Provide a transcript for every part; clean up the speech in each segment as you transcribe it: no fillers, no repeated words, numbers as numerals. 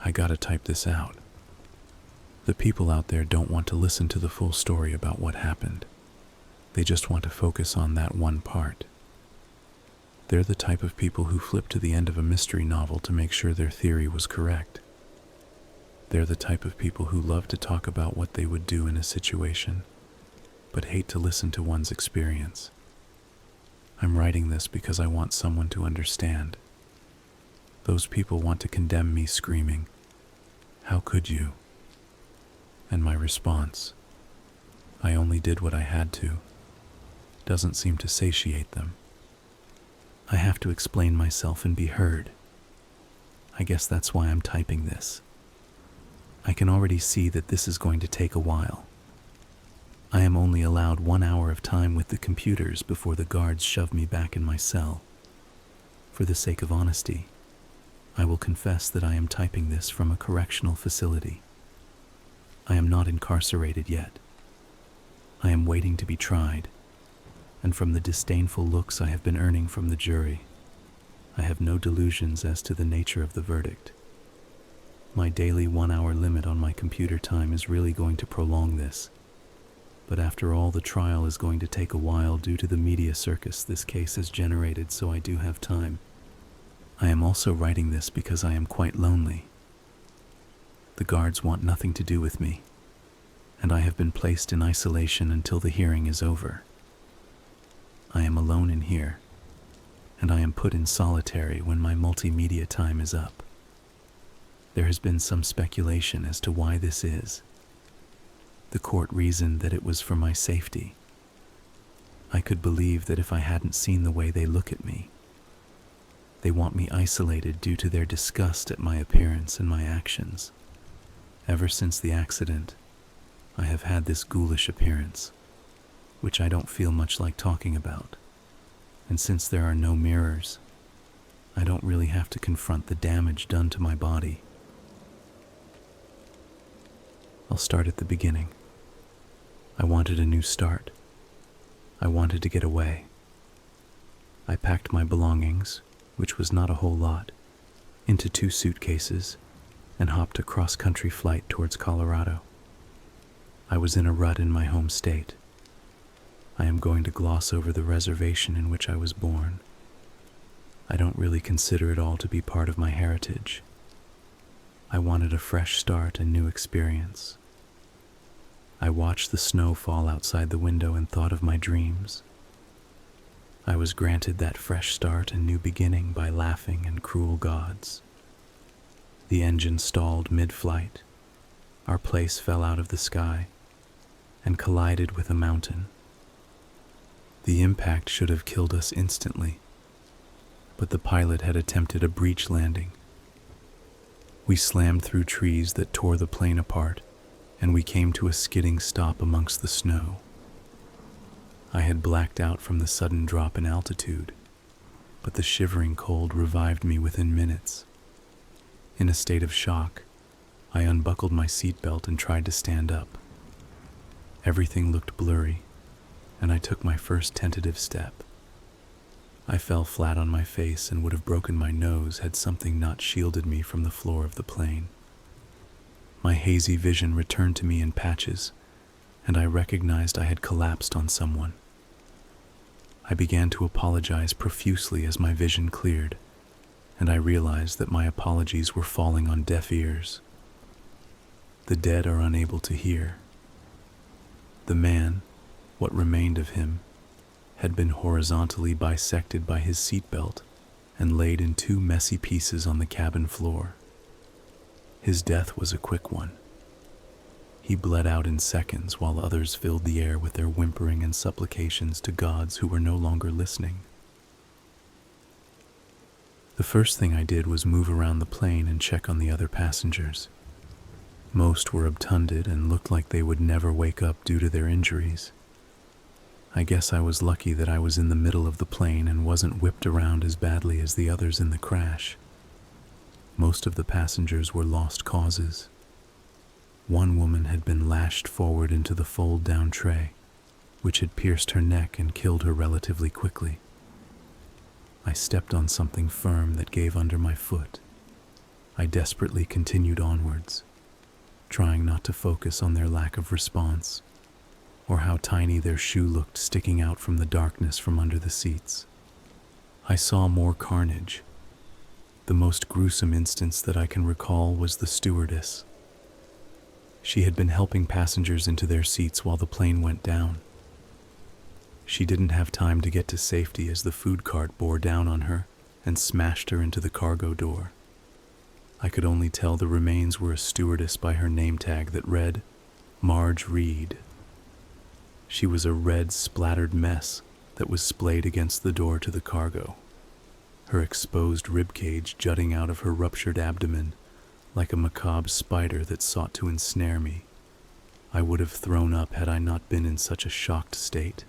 I gotta type this out. The people out there don't want to listen to the full story about what happened. They just want to focus on that one part. They're the type of people who flip to the end of a mystery novel to make sure their theory was correct. They're the type of people who love to talk about what they would do in a situation, but hate to listen to one's experience. I'm writing this because I want someone to understand. Those people want to condemn me, screaming, "How could you?" And my response, "I only did what I had to," doesn't seem to satiate them. I have to explain myself and be heard. I guess that's why I'm typing this. I can already see that this is going to take a while. I am only allowed 1 hour of time with the computers before the guards shove me back in my cell. For the sake of honesty, I will confess that I am typing this from a correctional facility. I am not incarcerated yet. I am waiting to be tried, and from the disdainful looks I have been earning from the jury, I have no delusions as to the nature of the verdict. My daily 1 hour limit on my computer time is really going to prolong this. But after all, the trial is going to take a while due to the media circus this case has generated, so I do have time. I am also writing this because I am quite lonely. The guards want nothing to do with me, and I have been placed in isolation until the hearing is over. I am alone in here, and I am put in solitary when my multimedia time is up. There has been some speculation as to why this is. The court reasoned that it was for my safety. I could believe that if I hadn't seen the way they look at me. They want me isolated due to their disgust at my appearance and my actions. Ever since the accident, I have had this ghoulish appearance, which I don't feel much like talking about. And since there are no mirrors, I don't really have to confront the damage done to my body. I'll start at the beginning. I wanted a new start. I wanted to get away. I packed my belongings, which was not a whole lot, into 2 suitcases and hopped a cross-country flight towards Colorado. I was in a rut in my home state. I am going to gloss over the reservation in which I was born. I don't really consider it all to be part of my heritage. I wanted a fresh start and new experience. I watched the snow fall outside the window and thought of my dreams. I was granted that fresh start and new beginning by laughing and cruel gods. The engine stalled mid-flight. Our place fell out of the sky and collided with a mountain. The impact should have killed us instantly, but the pilot had attempted a breech landing. We slammed through trees that tore the plane apart, and we came to a skidding stop amongst the snow. I had blacked out from the sudden drop in altitude, but the shivering cold revived me within minutes. In a state of shock, I unbuckled my seatbelt and tried to stand up. Everything looked blurry, and I took my first tentative step. I fell flat on my face and would have broken my nose had something not shielded me from the floor of the plane. My hazy vision returned to me in patches, and I recognized I had collapsed on someone. I began to apologize profusely as my vision cleared, and I realized that my apologies were falling on deaf ears. The dead are unable to hear. The man, what remained of him, had been horizontally bisected by his seatbelt and laid in 2 messy pieces on the cabin floor. His death was a quick one. He bled out in seconds while others filled the air with their whimpering and supplications to gods who were no longer listening. The first thing I did was move around the plane and check on the other passengers. Most were obtunded and looked like they would never wake up due to their injuries. I guess I was lucky that I was in the middle of the plane and wasn't whipped around as badly as the others in the crash. Most of the passengers were lost causes. One woman had been lashed forward into the fold-down tray, which had pierced her neck and killed her relatively quickly. I stepped on something firm that gave under my foot. I desperately continued onwards, trying not to focus on their lack of response, or how tiny their shoe looked sticking out from the darkness from under the seats. I saw more carnage. The most gruesome instance that I can recall was the stewardess. She had been helping passengers into their seats while the plane went down. She didn't have time to get to safety as the food cart bore down on her and smashed her into the cargo door. I could only tell the remains were a stewardess by her name tag that read, Marge Reed. She was a red, splattered mess that was splayed against the door to the cargo, her exposed ribcage jutting out of her ruptured abdomen like a macabre spider that sought to ensnare me. I would have thrown up had I not been in such a shocked state.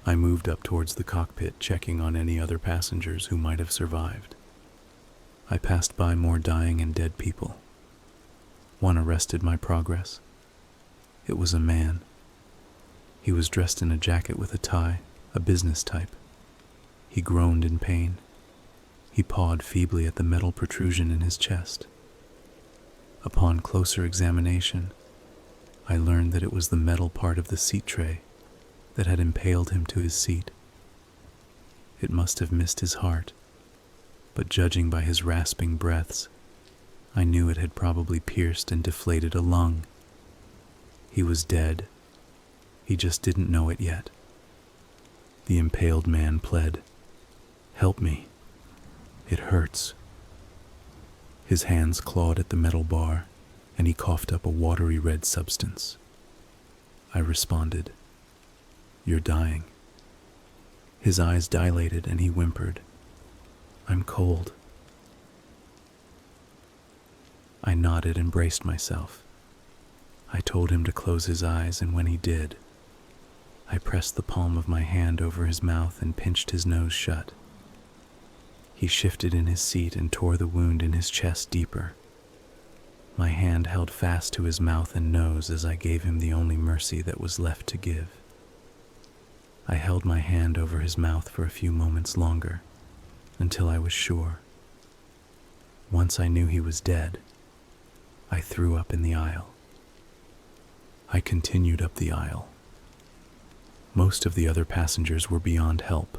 I moved up towards the cockpit, checking on any other passengers who might have survived. I passed by more dying and dead people. One arrested my progress. It was a man. He was dressed in a jacket with a tie, a business type. He groaned in pain. He pawed feebly at the metal protrusion in his chest. Upon closer examination, I learned that it was the metal part of the seat tray that had impaled him to his seat. It must have missed his heart, but judging by his rasping breaths, I knew it had probably pierced and deflated a lung. He was dead. He just didn't know it yet. The impaled man pled, "Help me. It hurts." His hands clawed at the metal bar, and he coughed up a watery red substance. I responded, "You're dying." His eyes dilated and he whimpered, "I'm cold." I nodded and braced myself. I told him to close his eyes, and when he did, I pressed the palm of my hand over his mouth and pinched his nose shut. He shifted in his seat and tore the wound in his chest deeper. My hand held fast to his mouth and nose as I gave him the only mercy that was left to give. I held my hand over his mouth for a few moments longer, until I was sure. Once I knew he was dead, I threw up in the aisle. I continued up the aisle. Most of the other passengers were beyond help,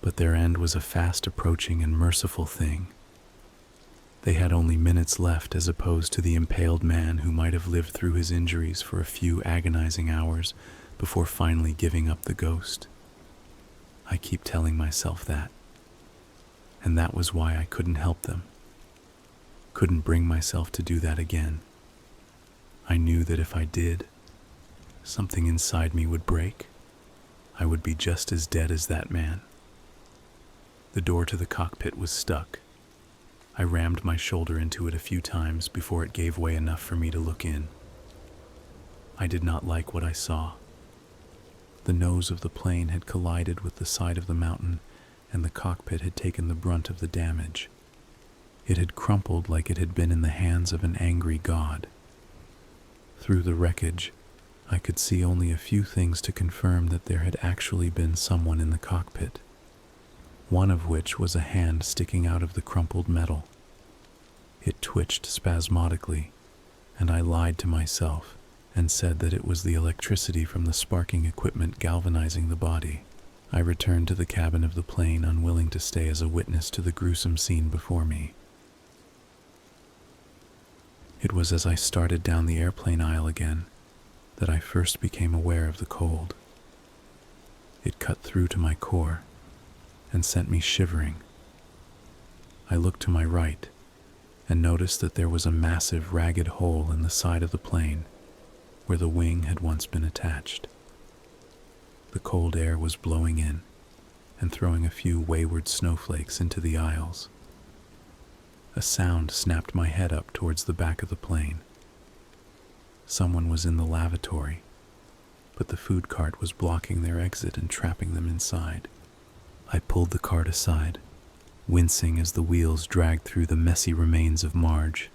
but their end was a fast approaching and merciful thing. They had only minutes left as opposed to the impaled man who might have lived through his injuries for a few agonizing hours before finally giving up the ghost. I keep telling myself that, and that was why I couldn't help them. Couldn't bring myself to do that again. I knew that if I did, something inside me would break. I would be just as dead as that man. The door to the cockpit was stuck. I rammed my shoulder into it a few times before it gave way enough for me to look in. I did not like what I saw. The nose of the plane had collided with the side of the mountain, and the cockpit had taken the brunt of the damage. It had crumpled like it had been in the hands of an angry god. Through the wreckage, I could see only a few things to confirm that there had actually been someone in the cockpit, one of which was a hand sticking out of the crumpled metal. It twitched spasmodically, and I lied to myself and said that it was the electricity from the sparking equipment galvanizing the body. I returned to the cabin of the plane, unwilling to stay as a witness to the gruesome scene before me. It was as I started down the airplane aisle again that I first became aware of the cold. It cut through to my core and sent me shivering. I looked to my right and noticed that there was a massive, ragged hole in the side of the plane where the wing had once been attached. The cold air was blowing in and throwing a few wayward snowflakes into the aisles. A sound snapped my head up towards the back of the plane. Someone was in the lavatory, but the food cart was blocking their exit and trapping them inside. I pulled the cart aside, wincing as the wheels dragged through the messy remains of Marge.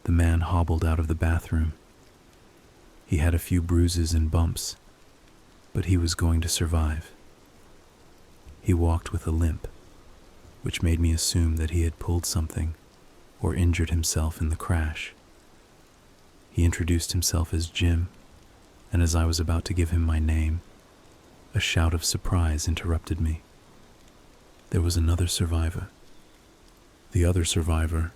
The man hobbled out of the bathroom. He had a few bruises and bumps, but he was going to survive. He walked with a limp, which made me assume that he had pulled something, or injured himself in the crash. He introduced himself as Jim, and as I was about to give him my name, a shout of surprise interrupted me. There was another survivor. The other survivor,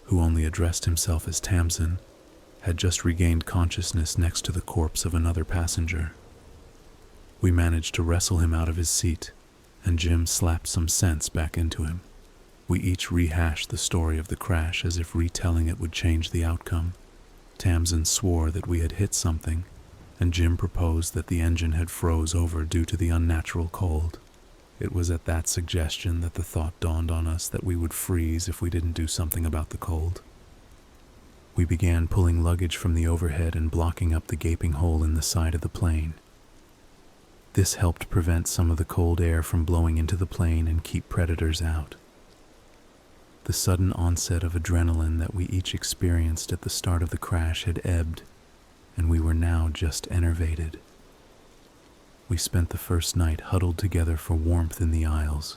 who only addressed himself as Tamsin, had just regained consciousness next to the corpse of another passenger. We managed to wrestle him out of his seat, and Jim slapped some sense back into him. We each rehashed the story of the crash as if retelling it would change the outcome. Tamsin swore that we had hit something, and Jim proposed that the engine had froze over due to the unnatural cold. It was at that suggestion that the thought dawned on us that we would freeze if we didn't do something about the cold. We began pulling luggage from the overhead and blocking up the gaping hole in the side of the plane. This helped prevent some of the cold air from blowing into the plane and keep predators out. The sudden onset of adrenaline that we each experienced at the start of the crash had ebbed, and we were now just enervated. We spent the first night huddled together for warmth in the aisles,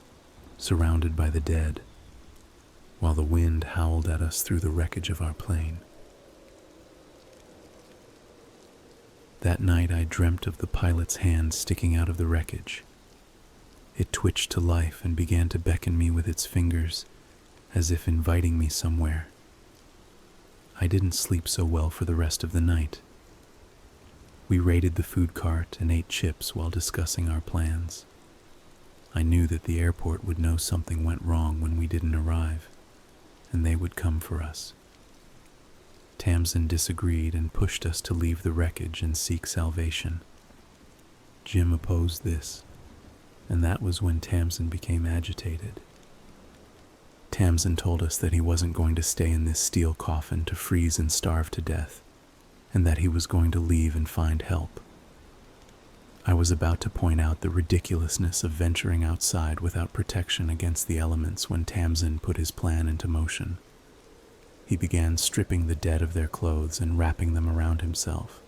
surrounded by the dead, while the wind howled at us through the wreckage of our plane. That night I dreamt of the pilot's hand sticking out of the wreckage. It twitched to life and began to beckon me with its fingers, as if inviting me somewhere. I didn't sleep so well for the rest of the night. We raided the food cart and ate chips while discussing our plans. I knew that the airport would know something went wrong when we didn't arrive, and they would come for us. Tamsin disagreed and pushed us to leave the wreckage and seek salvation. Jim opposed this, and that was when Tamsin became agitated. Tamsin told us that he wasn't going to stay in this steel coffin to freeze and starve to death, and that he was going to leave and find help. I was about to point out the ridiculousness of venturing outside without protection against the elements when Tamsin put his plan into motion. He began stripping the dead of their clothes and wrapping them around himself.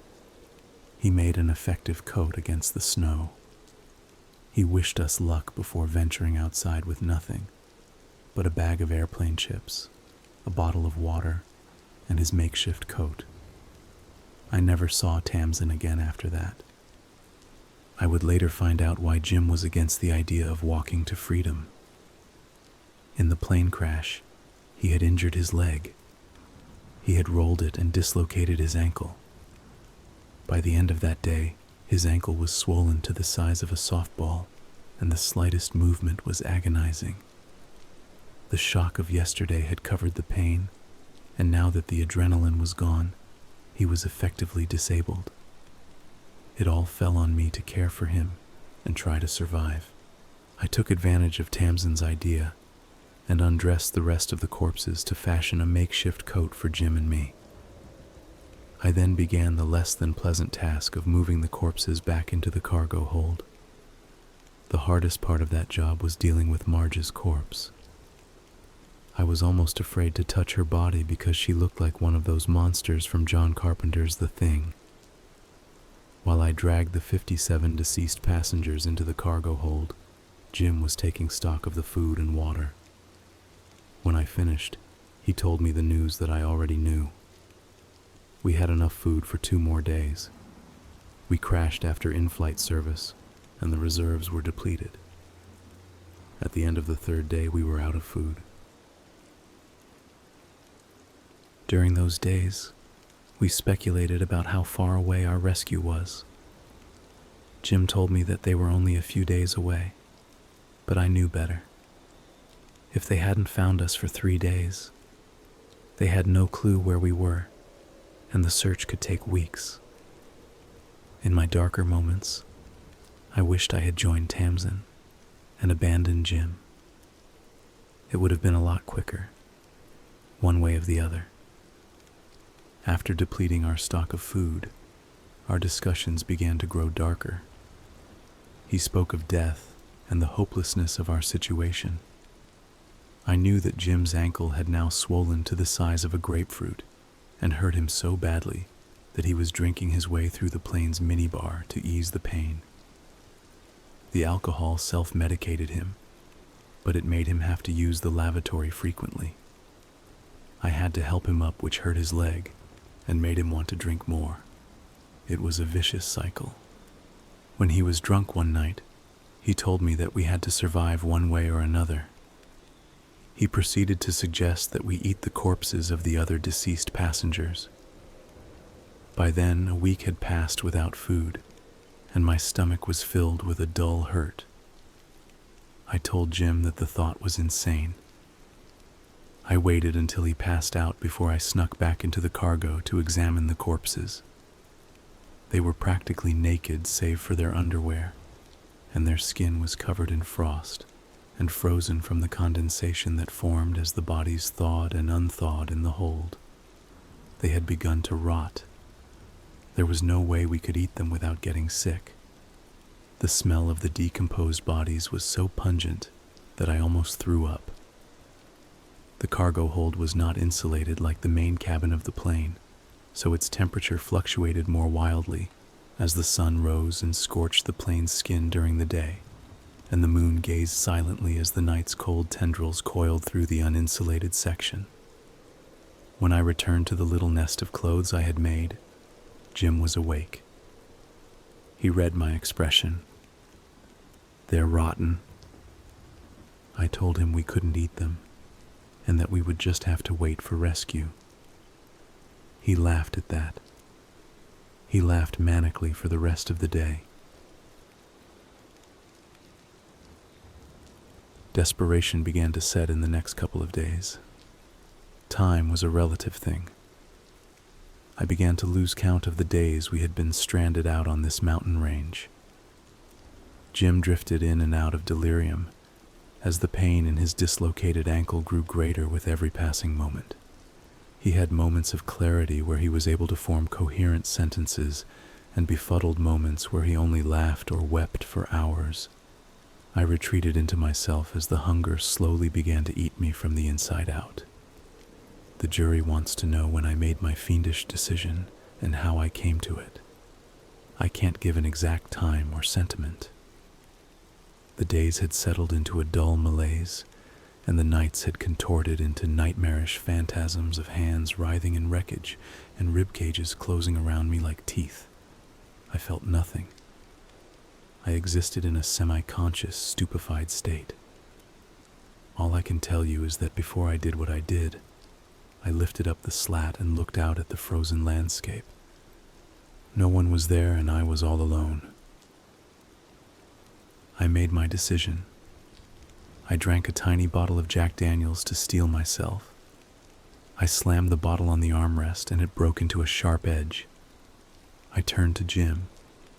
He made an effective coat against the snow. He wished us luck before venturing outside with nothing but a bag of airplane chips, a bottle of water, and his makeshift coat. I never saw Tamsin again after that. I would later find out why Jim was against the idea of walking to freedom. In the plane crash, he had injured his leg. He had rolled it and dislocated his ankle. By the end of that day, his ankle was swollen to the size of a softball, and the slightest movement was agonizing. The shock of yesterday had covered the pain, and now that the adrenaline was gone, he was effectively disabled. It all fell on me to care for him and try to survive. I took advantage of Tamsin's idea and undressed the rest of the corpses to fashion a makeshift coat for Jim and me. I then began the less than pleasant task of moving the corpses back into the cargo hold. The hardest part of that job was dealing with Marge's corpse. I was almost afraid to touch her body because she looked like one of those monsters from John Carpenter's The Thing. While I dragged the 57 deceased passengers into the cargo hold, Jim was taking stock of the food and water. When I finished, he told me the news that I already knew. We had enough food for 2 more days. We crashed after in-flight service, and the reserves were depleted. At the end of the 3rd day, we were out of food. During those days, we speculated about how far away our rescue was. Jim told me that they were only a few days away, but I knew better. If they hadn't found us for 3 days, they had no clue where we were, and the search could take weeks. In my darker moments, I wished I had joined Tamsin and abandoned Jim. It would have been a lot quicker, one way or the other. After depleting our stock of food, our discussions began to grow darker. He spoke of death and the hopelessness of our situation. I knew that Jim's ankle had now swollen to the size of a grapefruit and hurt him so badly that he was drinking his way through the plane's minibar to ease the pain. The alcohol self-medicated him, but it made him have to use the lavatory frequently. I had to help him up, which hurt his leg and made him want to drink more. It was a vicious cycle. When he was drunk one night, he told me that we had to survive one way or another. He proceeded to suggest that we eat the corpses of the other deceased passengers. By then, a week had passed without food, and my stomach was filled with a dull hurt. I told Jim that the thought was insane. I waited until he passed out before I snuck back into the cargo to examine the corpses. They were practically naked save for their underwear, and their skin was covered in frost and frozen from the condensation that formed as the bodies thawed and unthawed in the hold. They had begun to rot. There was no way we could eat them without getting sick. The smell of the decomposed bodies was so pungent that I almost threw up. The cargo hold was not insulated like the main cabin of the plane, so its temperature fluctuated more wildly as the sun rose and scorched the plane's skin during the day, and the moon gazed silently as the night's cold tendrils coiled through the uninsulated section. When I returned to the little nest of clothes I had made, Jim was awake. He read my expression. "They're rotten." I told him we couldn't eat them, and that we would just have to wait for rescue. He laughed at that. He laughed manically for the rest of the day. Desperation began to set in the next couple of days. Time was a relative thing. I began to lose count of the days we had been stranded out on this mountain range. Jim drifted in and out of delirium as the pain in his dislocated ankle grew greater with every passing moment. He had moments of clarity where he was able to form coherent sentences, and befuddled moments where he only laughed or wept for hours. I retreated into myself as the hunger slowly began to eat me from the inside out. The jury wants to know when I made my fiendish decision and how I came to it. I can't give an exact time or sentiment. The days had settled into a dull malaise, and the nights had contorted into nightmarish phantasms of hands writhing in wreckage and rib cages closing around me like teeth. I felt nothing. I existed in a semi-conscious, stupefied state. All I can tell you is that before I did what I did, I lifted up the slat and looked out at the frozen landscape. No one was there, and I was all alone. I made my decision. I drank a tiny bottle of Jack Daniels to steel myself. I slammed the bottle on the armrest, and it broke into a sharp edge. I turned to Jim,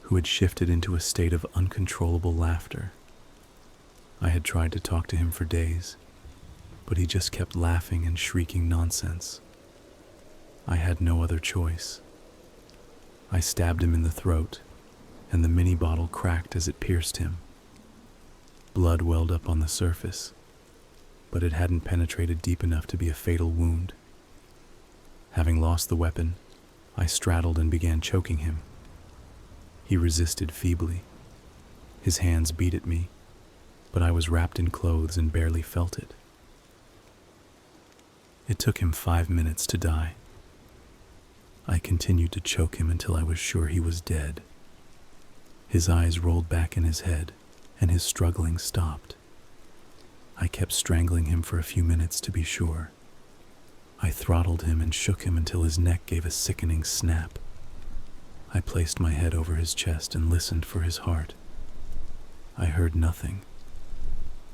who had shifted into a state of uncontrollable laughter. I had tried to talk to him for days, but he just kept laughing and shrieking nonsense. I had no other choice. I stabbed him in the throat, and the mini bottle cracked as it pierced him. Blood welled up on the surface, but it hadn't penetrated deep enough to be a fatal wound. Having lost the weapon, I straddled and began choking him. He resisted feebly. His hands beat at me, but I was wrapped in clothes and barely felt it. It took him 5 minutes to die. I continued to choke him until I was sure he was dead. His eyes rolled back in his head, and his struggling stopped. I kept strangling him for a few minutes to be sure. I throttled him and shook him until his neck gave a sickening snap. I placed my head over his chest and listened for his heart. I heard nothing.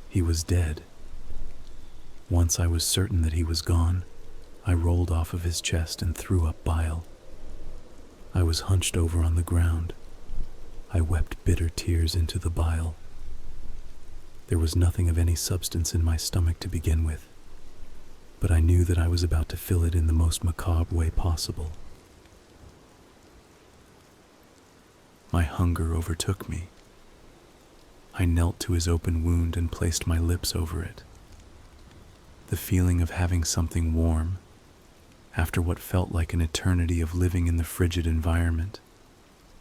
He was dead. Once I was certain that he was gone, I rolled off of his chest and threw up bile. I was hunched over on the ground. I wept bitter tears into the bile. There was nothing of any substance in my stomach to begin with, but I knew that I was about to fill it in the most macabre way possible. My hunger overtook me. I knelt to his open wound and placed my lips over it. The feeling of having something warm, after what felt like an eternity of living in the frigid environment,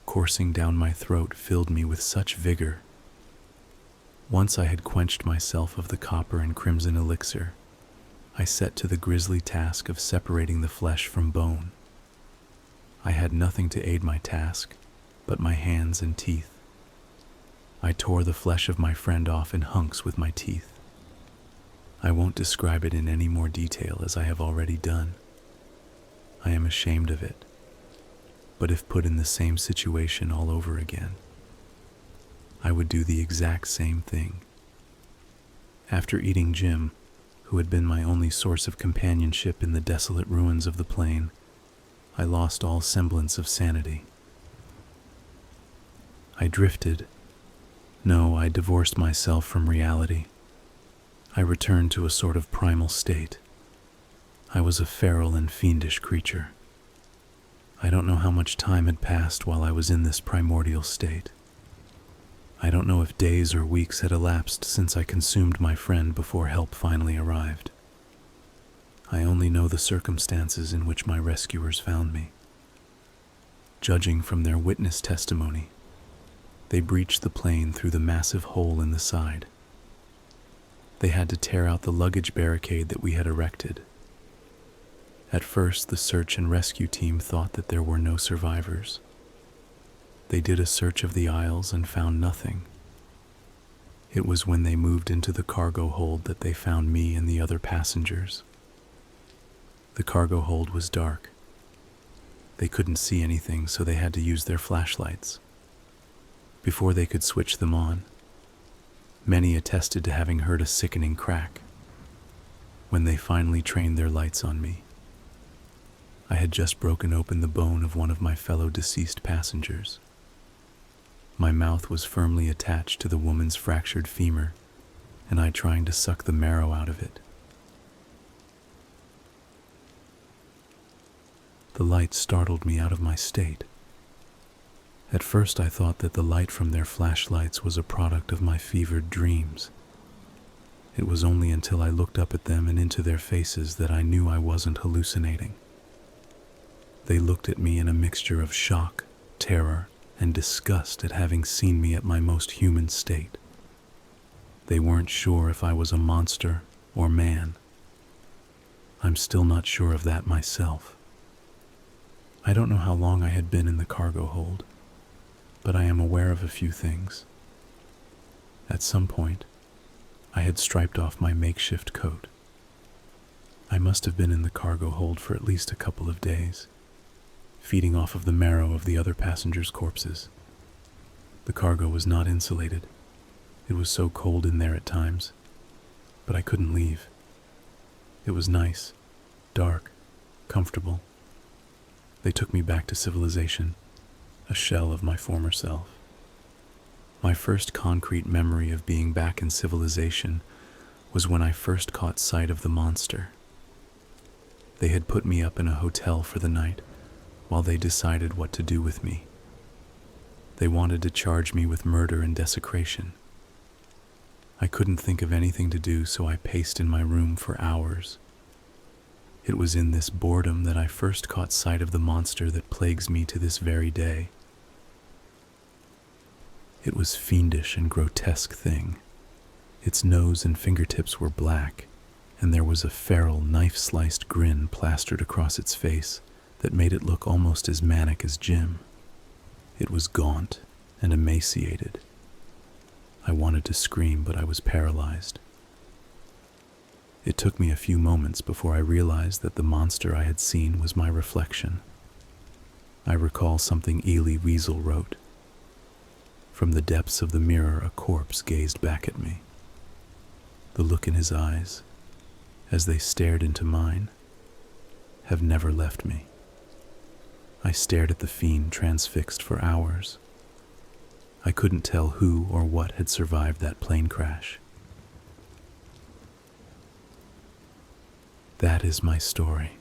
coursing down my throat filled me with such vigor. Once I had quenched myself of the copper and crimson elixir, I set to the grisly task of separating the flesh from bone. I had nothing to aid my task but my hands and teeth. I tore the flesh of my friend off in hunks with my teeth. I won't describe it in any more detail as I have already done. I am ashamed of it, but if put in the same situation all over again, I would do the exact same thing. After eating Jim, who had been my only source of companionship in the desolate ruins of the plain, I lost all semblance of sanity. I drifted. No, I divorced myself from reality. I returned to a sort of primal state. I was a feral and fiendish creature. I don't know how much time had passed while I was in this primordial state. I don't know if days or weeks had elapsed since I consumed my friend before help finally arrived. I only know the circumstances in which my rescuers found me. Judging from their witness testimony, they breached the plane through the massive hole in the side. They had to tear out the luggage barricade that we had erected. At first, the search and rescue team thought that there were no survivors. They did a search of the aisles and found nothing. It was when they moved into the cargo hold that they found me and the other passengers. The cargo hold was dark. They couldn't see anything, so they had to use their flashlights. Before they could switch them on, many attested to having heard a sickening crack. When they finally trained their lights on me, I had just broken open the bone of one of my fellow deceased passengers. My mouth was firmly attached to the woman's fractured femur, and I trying to suck the marrow out of it. The light startled me out of my state. At first I thought that the light from their flashlights was a product of my fevered dreams. It was only until I looked up at them and into their faces that I knew I wasn't hallucinating. They looked at me in a mixture of shock, terror, and disgust at having seen me at my most human state. They weren't sure if I was a monster or man. I'm still not sure of that myself. I don't know how long I had been in the cargo hold, but I am aware of a few things. At some point, I had striped off my makeshift coat. I must have been in the cargo hold for at least a couple of days, feeding off of the marrow of the other passengers' corpses. The cargo was not insulated. It was so cold in there at times, but I couldn't leave. It was nice, dark, comfortable. They took me back to civilization, a shell of my former self. My first concrete memory of being back in civilization was when I first caught sight of the monster. They had put me up in a hotel for the night while they decided what to do with me. They wanted to charge me with murder and desecration. I couldn't think of anything to do, so I paced in my room for hours. It was in this boredom that I first caught sight of the monster that plagues me to this very day. It was a fiendish and grotesque thing. Its nose and fingertips were black, and there was a feral, knife-sliced grin plastered across its face that made it look almost as manic as Jim. It was gaunt and emaciated. I wanted to scream, but I was paralyzed. It took me a few moments before I realized that the monster I had seen was my reflection. I recall something Elie Wiesel wrote. From the depths of the mirror, a corpse gazed back at me. The look in his eyes, as they stared into mine, have never left me. I stared at the fiend transfixed for hours. I couldn't tell who or what had survived that plane crash. That is my story.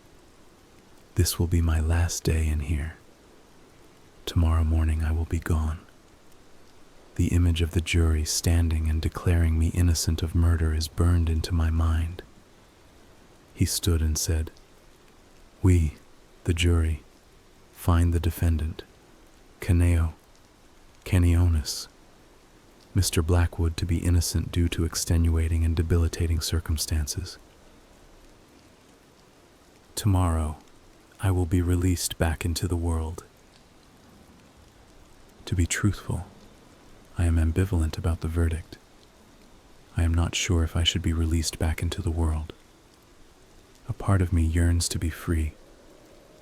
This will be my last day in here. Tomorrow morning I will be gone. The image of the jury standing and declaring me innocent of murder is burned into my mind. He stood and said, "We, the jury, find the defendant, Kaneonuskatew Mr. Blackwood, to be innocent due to extenuating and debilitating circumstances. Tomorrow, I will be released back into the world. To be truthful, I am ambivalent about the verdict. I am not sure if I should be released back into the world. A part of me yearns to be free,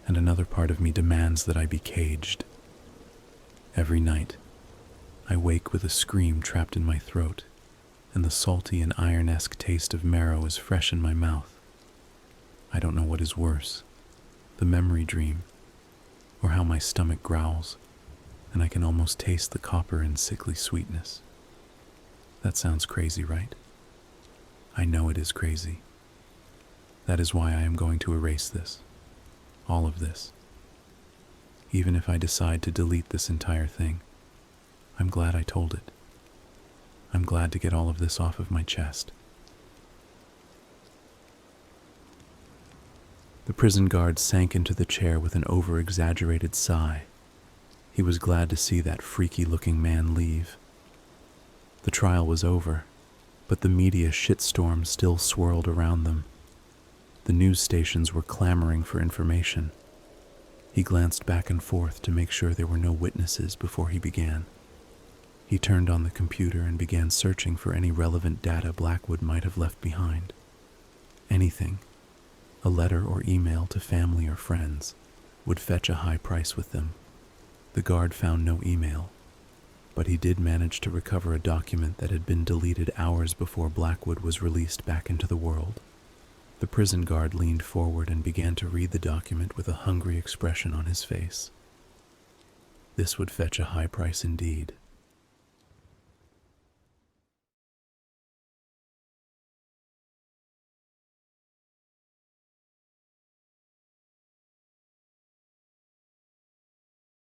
and another part of me demands that I be caged. Every night, I wake with a scream trapped in my throat, and the salty and iron-esque taste of marrow is fresh in my mouth. I don't know what is worse, the memory dream, or how my stomach growls, and I can almost taste the copper and sickly sweetness. That sounds crazy, right? I know it is crazy. That is why I am going to erase this, all of this. Even if I decide to delete this entire thing, I'm glad I told it. I'm glad to get all of this off of my chest. The prison guard sank into the chair with an over-exaggerated sigh. He was glad to see that freaky-looking man leave. The trial was over, but the media shitstorm still swirled around them. The news stations were clamoring for information. He glanced back and forth to make sure there were no witnesses before he began. He turned on the computer and began searching for any relevant data Blackwood might have left behind. Anything, a letter or email to family or friends, would fetch a high price with them. The guard found no email, but he did manage to recover a document that had been deleted hours before Blackwood was released back into the world. The prison guard leaned forward and began to read the document with a hungry expression on his face. This would fetch a high price indeed.